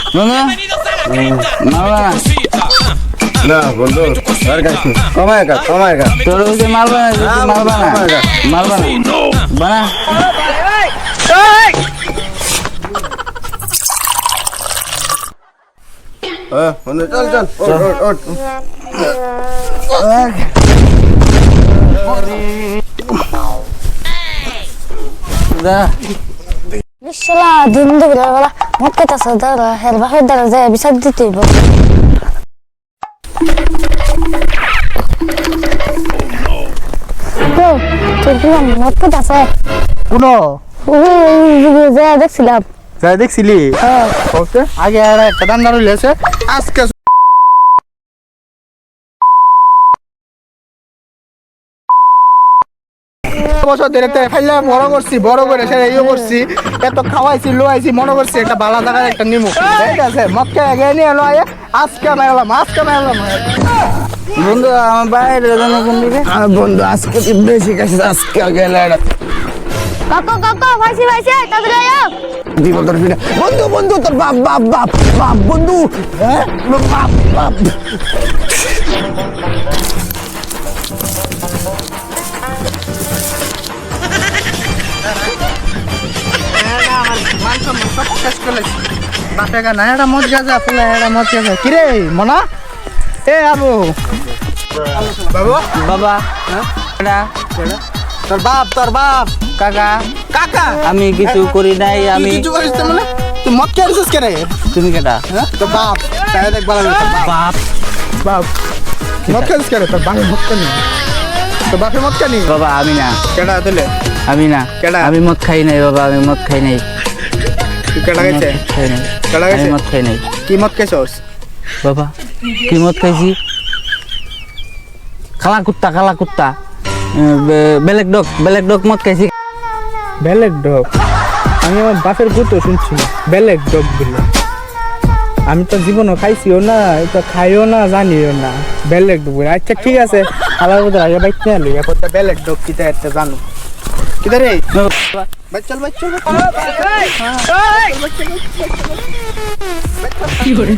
মারবা না না বন্ধু আর কাছে কমায়গা তোর ওকে মারবা না মারবা না মারবা না বানা বন্ধু চল ওঠ শালা দিন দুপুরে বেলা মদ খাইতাছে দাঁড়া হের বাপের দ্বারা যায় বিচার দিতে হইব তোর কি মদ খাইতাছে কোনো যায় দেখছিলাম যাই দেখছিলি ওকে আগে আর একটা দান্দার হইলেছে আজকে বছর ধরে ফাইলে বড় করে সে ইয়ে করছি এত খাওয়াইছি লোয়াইছি মনে করছি একটা বালা জায়গায় একটা নিমু ঠিক আছে মক্কে আগে নিয়ে লোয়ে আজকে মারলাম বন্ধু আমার বাইরে কোন দিকে বন্ধু আজকে বেশি কাছে আজকে গেলে কাকা ভাইছি তাদের আয় দিব তোর ফিরে বন্ধু তোর বাপ বন্ধু হ্যাঁ বাপ বাপে গানা এটা মদ গাজা ফুলা এটা মদ গাজা কিরে মনা এ আবু বাবা এটা তোর বাপ কাকা আমি কিছু করি নাই আমি কিছু করিস না মানে তুই মদ কে আছিস কে রে তুমি কেডা তোর বাপ তাই দেখ বলা বাপ মদ কে আছিস কে রে তোর বাপে মদ কেনি তোর বাপে মদ কেনি বাবা আমি না কেডা দিলে আমি না কেডা আমি মদ খাই নাই বাবা আমি মদ খাই নাই তুই কেডা গেছে কেডা গেছে মদ খাই নাই কি মদ খাইছস বাবা কি মদ খাইছি কালা কুত্তা ব্ল্যাক ডগ মদ খাইছি ব্ল্যাক ডগ আমি আমার বাপের গুতো শুনছি ব্ল্যাক ডগ বলে আমি তো জীবনও খাইছিও না এটা খাইও না জানিও না ব্ল্যাক ডগ বলে আচ্ছা ঠিক আছে আবার বলতে আগে বাইক নিয়ে আলো এখন তো ব্ল্যাক ডগ কিটা একটা জানো কিধর রে চল কি করে